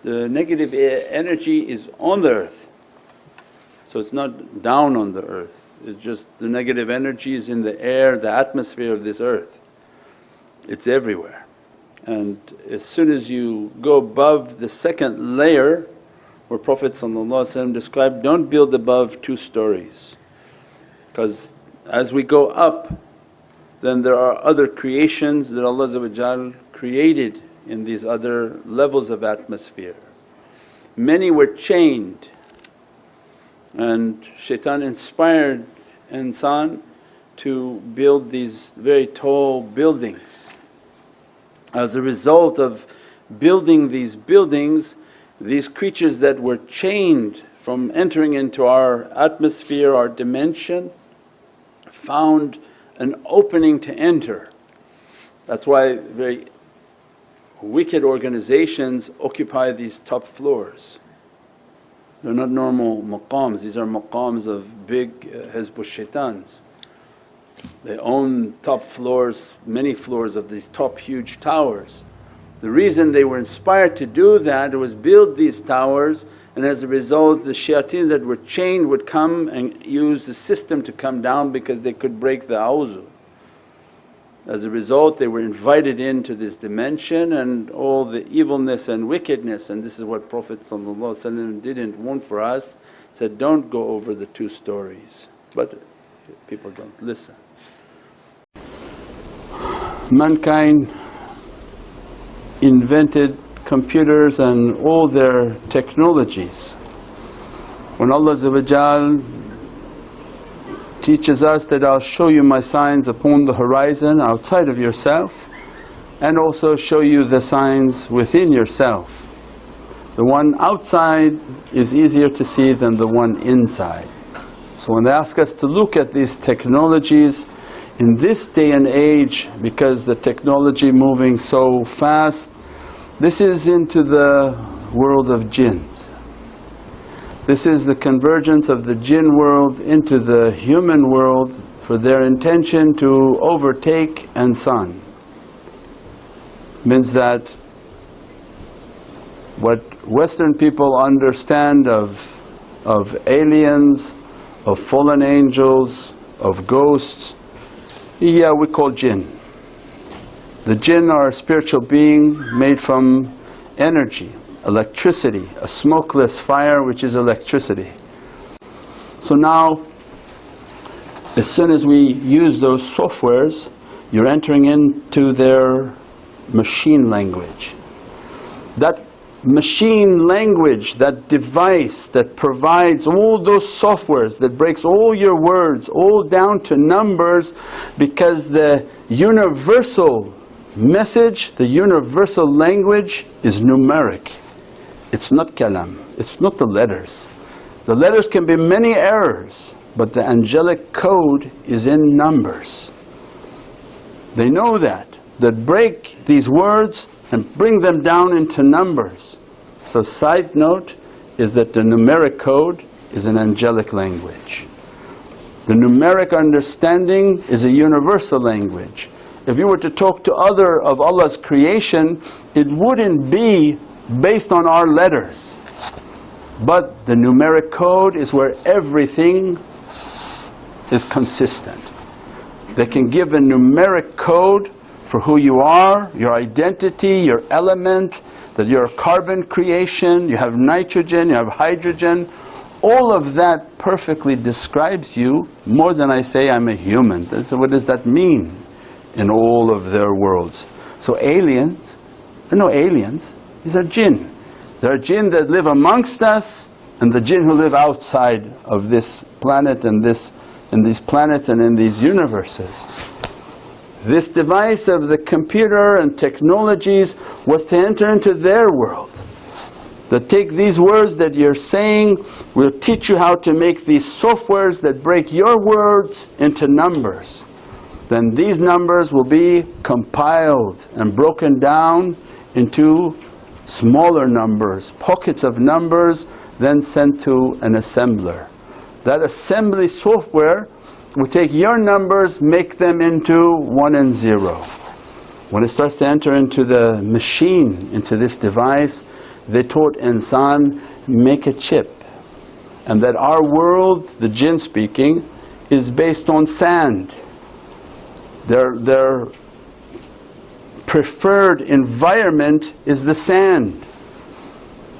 The negative energy is on the earth, so it's not down on the earth, it's just the negative energy is in the air, the atmosphere of this earth. It's everywhere. And as soon as you go above the second layer where Prophet described, don't build above 2 stories, because as we go up then there are other creations that Allah created in these other levels of atmosphere. Many were chained and shaitan inspired insan to build these very tall buildings. As a result of building these buildings, these creatures that were chained from entering into our atmosphere, our dimension, found an opening to enter. That's why very wicked organizations occupy these top floors. They're not normal maqams, these are maqams of big Hizb shaitans. They own top floors, many floors of these top huge towers. The reason they were inspired to do that was build these towers, and as a result the shayateen that were chained would come and use the system to come down because they could break the awzu. As a result they were invited into this dimension and all the evilness and wickedness, and this is what Prophet didn't want for us, said, don't go over the 2 stories. But people don't listen. Mankind invented computers and all their technologies. When Allah teaches us that, I'll show you my signs upon the horizon outside of yourself and also show you the signs within yourself. The one outside is easier to see than the one inside. So when they ask us to look at these technologies in this day and age, because the technology moving so fast, this is into the world of jinns. This is the convergence of the jinn world into the human world for their intention to overtake insan. Means that what Western people understand of aliens, of fallen angels, of ghosts, yeah, we call jinn. The jinn are a spiritual being made from energy, electricity, a smokeless fire which is electricity. So now as soon as we use those softwares, you're entering into their machine language. That machine language, that device that provides all those softwares, that breaks all your words all down to numbers, because the universal message, the universal language is numeric. It's not kalam, it's not the letters. The letters can be many errors, but the angelic code is in numbers. They know that break these words and bring them down into numbers. So side note is that the numeric code is an angelic language. The numeric understanding is a universal language. If you were to talk to other of Allah's creation, it wouldn't be based on our letters. But the numeric code is where everything is consistent. They can give a numeric code for who you are, your identity, your element, that you're a carbon creation, you have nitrogen, you have hydrogen. All of that perfectly describes you more than I say I'm a human. So what does that mean in all of their worlds? So aliens, there are no aliens, these are jinn. There are jinn that live amongst us and the jinn who live outside of this planet and these planets and in these universes. This device of the computer and technologies was to enter into their world. That take these words that you're saying, we'll teach you how to make these softwares that break your words into numbers. Then these numbers will be compiled and broken down into smaller numbers, pockets of numbers, then sent to an assembler. That assembly software will take your numbers, make them into 1 and 0. When it starts to enter into the machine, into this device, they taught insan, make a chip. And that our world, the jinn speaking, is based on sand. Their preferred environment is the sand,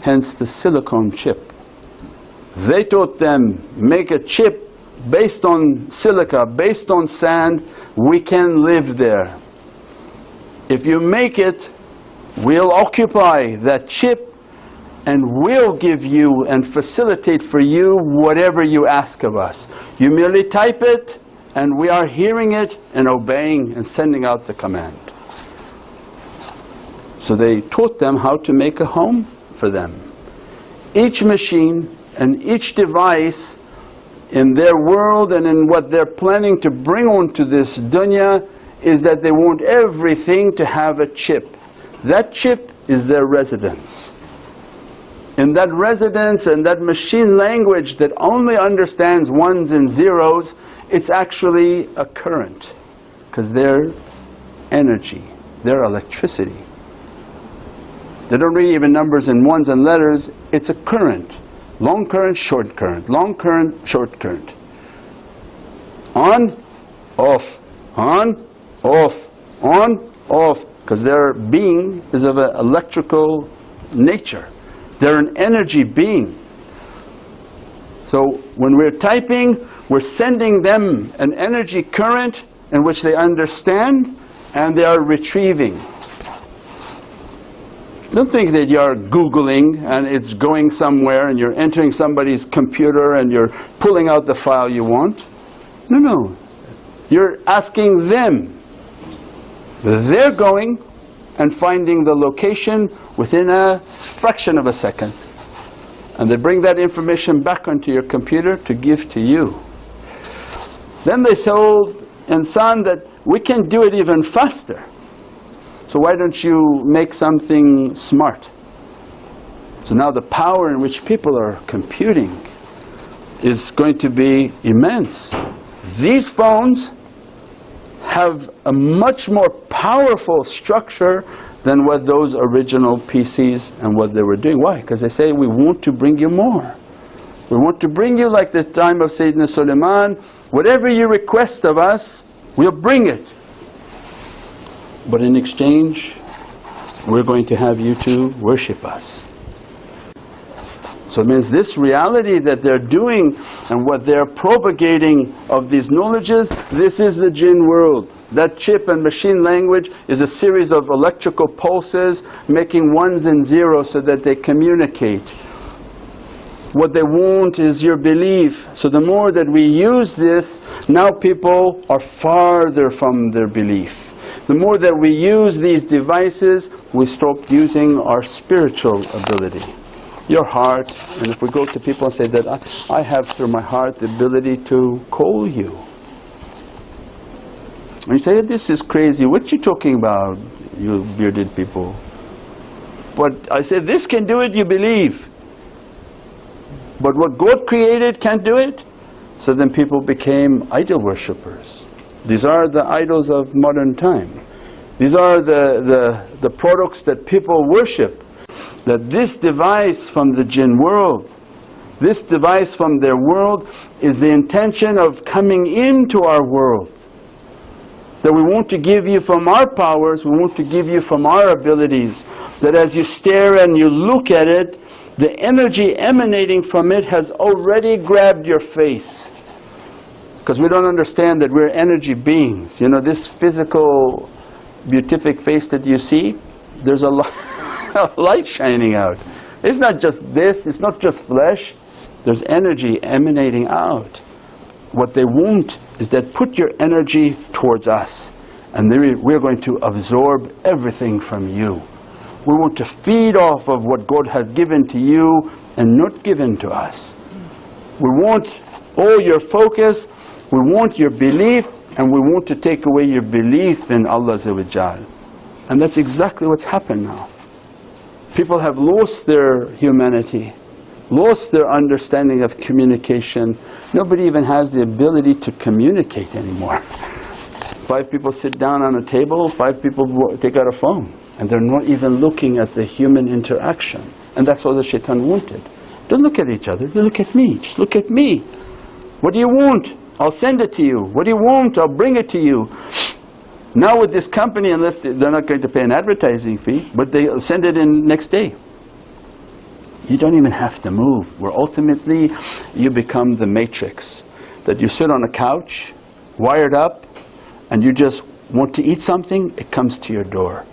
hence the silicone chip. They taught them, make a chip based on silica, based on sand, we can live there. If you make it, we'll occupy that chip and we'll give you and facilitate for you whatever you ask of us. You merely type it and we are hearing it and obeying and sending out the command. So they taught them how to make a home for them. Each machine and each device in their world and in what they're planning to bring onto this dunya is that they want everything to have a chip. That chip is their residence. In that residence and that machine language that only understands ones and zeros, it's actually a current, because they're energy, they're electricity. They don't read even numbers in ones and letters, it's a current. Long current, short current, long current, short current. On, off, on, off, on, off, because their being is of an electrical nature. They're an energy being. So when we're typing, we're sending them an energy current in which they understand and they are retrieving. Don't think that you're Googling and it's going somewhere and you're entering somebody's computer and you're pulling out the file you want. No, no. You're asking them. They're going and finding the location within a fraction of a second. And they bring that information back onto your computer to give to you. Then they told insan that we can do it even faster. So why don't you make something smart? So now the power in which people are computing is going to be immense. These phones have a much more powerful structure than what those original PCs and what they were doing. Why? Because they say, we want to bring you more. We want to bring you like the time of Sayyidina Sulaiman, whatever you request of us, we'll bring it. But in exchange, we're going to have you to worship us. So it means this reality that they're doing and what they're propagating of these knowledges, this is the jinn world. That chip and machine language is a series of electrical pulses making ones and zeros so that they communicate. What they want is your belief. So the more that we use this, now people are farther from their belief. The more that we use these devices, we stop using our spiritual ability. Your heart, and if we go to people and say that I have through my heart the ability to call you. And you say, this is crazy, what you talking about, you bearded people? But I say, this can do it, you believe. But what God created can't do it? So then people became idol worshippers. These are the idols of modern time. These are the products that people worship. That this device from the jinn world, this device from their world is the intention of coming into our world. That we want to give you from our powers, we want to give you from our abilities. That as you stare and you look at it, the energy emanating from it has already grabbed your face. Because we don't understand that we're energy beings. You know, this physical, beatific face that you see, there's a light shining out. It's not just this, it's not just flesh. There's energy emanating out. What they want is that put your energy towards us. And we're going to absorb everything from you. We want to feed off of what God has given to you and not given to us. We want all your focus, we want your belief, and we want to take away your belief in Allah Azza wa Jal. And that's exactly what's happened now. People have lost their humanity, lost their understanding of communication. Nobody even has the ability to communicate anymore. 5 people sit down on a table, 5 people take out a phone. And they're not even looking at the human interaction. And that's all the shaitan wanted. Don't look at each other, look at me, just look at me. What do you want? I'll send it to you. What do you want? I'll bring it to you. Now with this company, unless they're not going to pay an advertising fee, but they'll send it in next day. You don't even have to move, where ultimately you become the matrix. That you sit on a couch, wired up, and you just want to eat something, it comes to your door.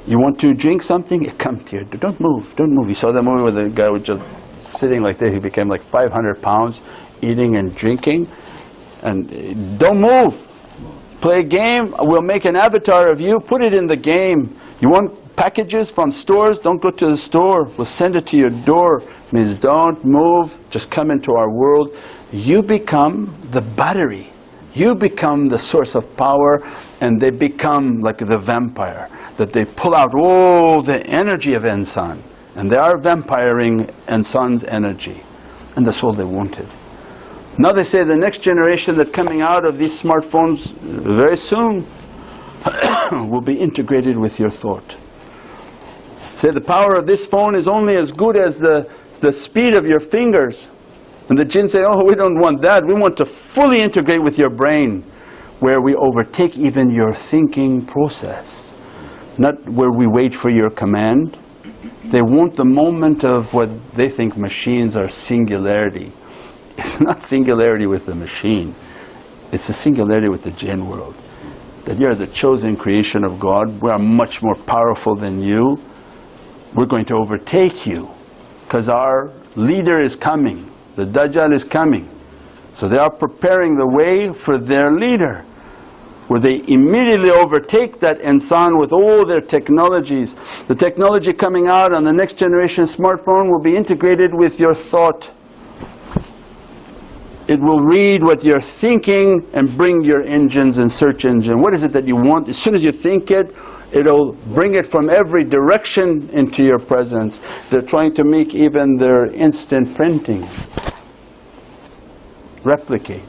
You want to drink something, it comes to your door. Don't move, don't move. You saw that movie where the guy was just sitting like this, he became like 500 pounds, eating and drinking. And don't move. Play a game, we'll make an avatar of you, put it in the game. You want packages from stores, don't go to the store, we'll send it to your door. Means don't move, just come into our world. You become the battery. You become the source of power, and they become like the vampire. That they pull out all the energy of insan. And they are vampiring insan's energy. And that's all they wanted. Now they say the next generation that's coming out of these smartphones very soon will be integrated with your thought. Say the power of this phone is only as good as the speed of your fingers. And the jinn say, oh, we don't want that. We want to fully integrate with your brain, where we overtake even your thinking process. Not where we wait for your command. They want the moment of what they think machines are singularity. It's not singularity with the machine. It's a singularity with the jinn world. That you're the chosen creation of God. We are much more powerful than you. We're going to overtake you because our leader is coming. The Dajjal is coming. So they are preparing the way for their leader, where they immediately overtake that insan with all their technologies. The technology coming out on the next generation smartphone will be integrated with your thought. It will read what you're thinking and bring your engines and search engine. What is it that you want? As soon as you think it, it'll bring it from every direction into your presence. They're trying to make even their instant printing replicate.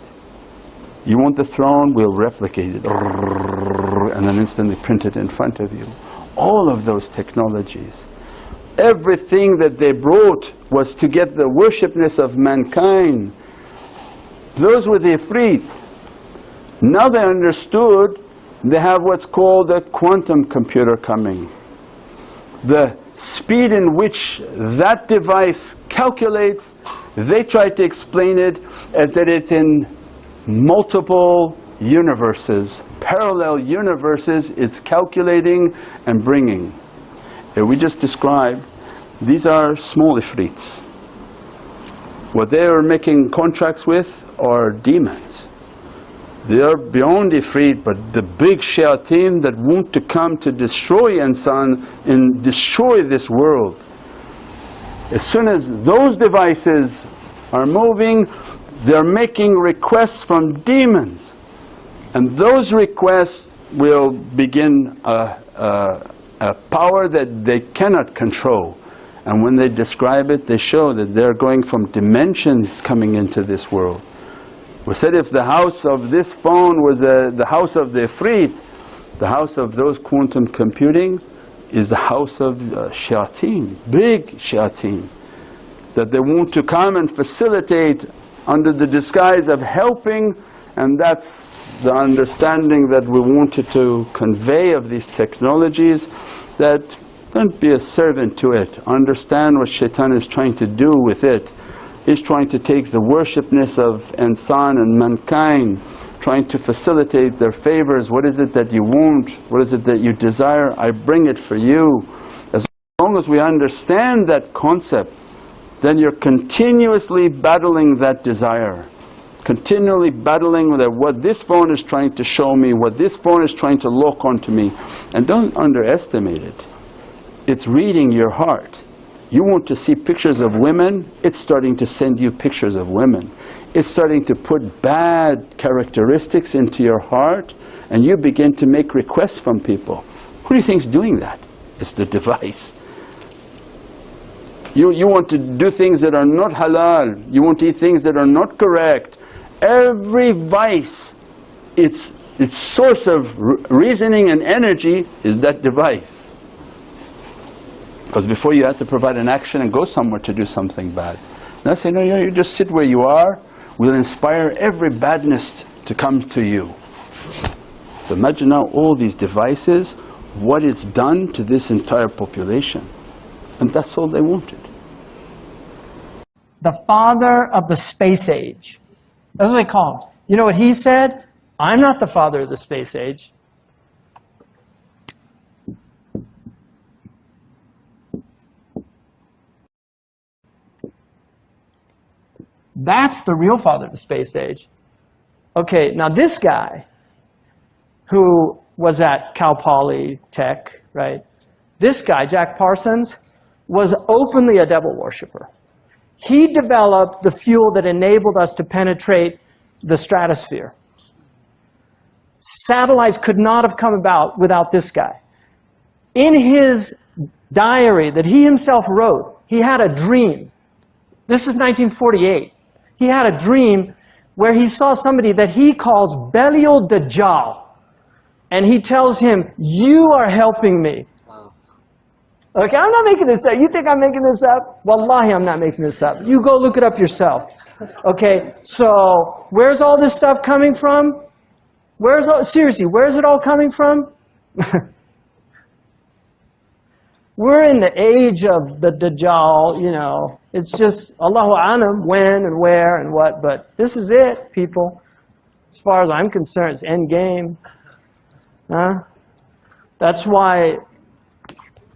You want the throne, we'll replicate it. And then instantly print it in front of you. All of those technologies. Everything that they brought was to get the worshipness of mankind. Those were the Ifrit. Now they understood, they have what's called a quantum computer coming. The speed in which that device calculates, they try to explain it as that it's in multiple universes, parallel universes, it's calculating and bringing. We just described, these are small Ifrits. What they are making contracts with are demons. They are beyond Ifrit, but the big shayateen that want to come to destroy insan and destroy this world. As soon as those devices are moving, they're making requests from demons. And those requests will begin a power that they cannot control. And when they describe it, they show that they're going from dimensions coming into this world. We said if the house of this phone was the house of the Ifrit, the house of those quantum computing is the house of shayateen, big shayateen, that they want to come and facilitate under the disguise of helping. And that's the understanding that we wanted to convey of these technologies, that don't be a servant to it. Understand what shaitan is trying to do with it. He's trying to take the worshipness of insan and mankind, trying to facilitate their favors. What is it that you want? What is it that you desire? I bring it for you. As long as we understand that concept, then you're continuously battling that desire. Continually battling with what this phone is trying to show me, what this phone is trying to lock onto me. And don't underestimate it. It's reading your heart. You want to see pictures of women, it's starting to send you pictures of women. It's starting to put bad characteristics into your heart, and you begin to make requests from people. Who do you think is doing that? It's the device. You want to do things that are not halal. You want to eat things that are not correct. Every vice, its source of reasoning and energy is that device. Because before you had to provide an action and go somewhere to do something bad. Now say, no, you just sit where you are. We'll inspire every badness to come to you. So imagine now all these devices, what it's done to this entire population. And that's all they wanted. The father of the space age. That's what they call him. You know what he said? I'm not the father of the space age. That's the real father of the space age. Okay, now this guy, who was at Cal Poly Tech, right? This guy, Jack Parsons, was openly a devil worshiper. He developed the fuel that enabled us to penetrate the stratosphere. Satellites could not have come about without this guy. In his diary that he himself wrote, he had a dream. This is 1948. He had a dream where he saw somebody that he calls Belarion Dajjal. And he tells him, you are helping me. Okay, I'm not making this up. You think I'm making this up? Wallahi, I'm not making this up. You go look it up yourself. Okay, so where's all this stuff coming from? Seriously, where's it all coming from? We're in the age of the Dajjal, you know. It's just Allahu Alam, when and where and what, but this is it, people. As far as I'm concerned, it's end game. Huh? That's why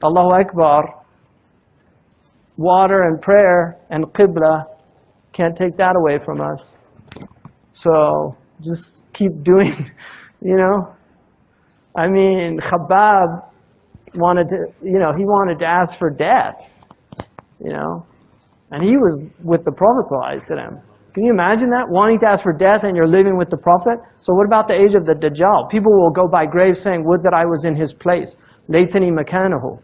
Allahu Akbar, water and prayer and Qibla can't take that away from us. So just keep doing, you know. I mean, Khabbab wanted to, you know, he wanted to ask for death, you know. And he was with the Prophet ﷺ. Can you imagine that? Wanting to ask for death and you're living with the Prophet? So what about the age of the Dajjal? People will go by graves saying, would that I was in his place. Laytani makanahu.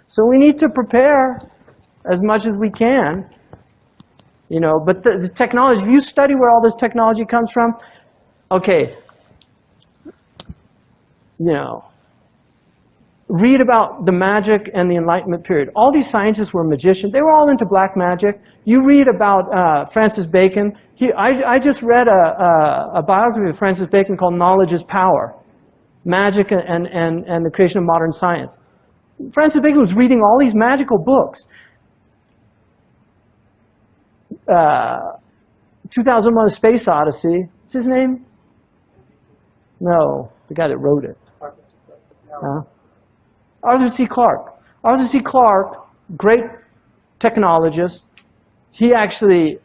So we need to prepare as much as we can. You know, but the technology, if you study where all this technology comes from, okay, you know, read about the magic and the Enlightenment period. All these scientists were magicians. They were all into black magic. You read about Francis Bacon. I just read a biography of Francis Bacon called Knowledge is Power, Magic and the Creation of Modern Science. Francis Bacon was reading all these magical books. 2001: A Space Odyssey. What's his name? No, the guy that wrote it. Arthur C. Clarke. Arthur C. Clarke, great technologist. He actually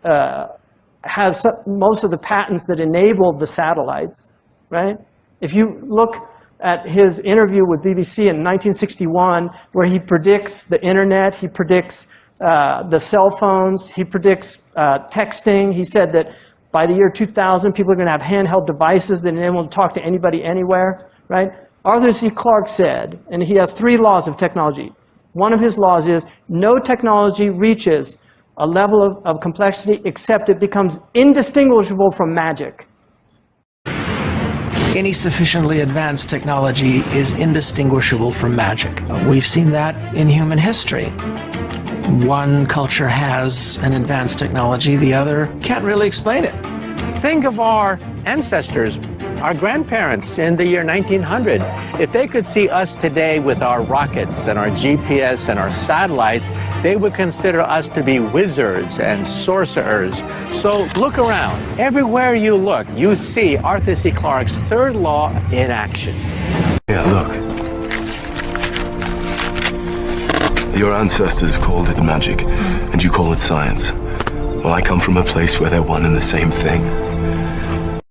has most of the patents that enabled the satellites, right? If you look at his interview with BBC in 1961, where he predicts the internet, he predicts the cell phones, he predicts texting. He said that by the year 2000, people are going to have handheld devices that enable them to talk to anybody anywhere, right? Arthur C. Clarke said, and he has 3 laws of technology. One of his laws is, no technology reaches a level of complexity except it becomes indistinguishable from magic. Any sufficiently advanced technology is indistinguishable from magic. We've seen that in human history. One culture has an advanced technology, the other can't really explain it. Think of our ancestors, our grandparents in the year 1900. If they could see us today with our rockets and our GPS and our satellites, they would consider us to be wizards and sorcerers. So look around. Everywhere you look, you see Arthur C. Clarke's 3rd law in action. Yeah, look. Your ancestors called it magic, and you call it science. Well, I come from a place where they're one and the same thing.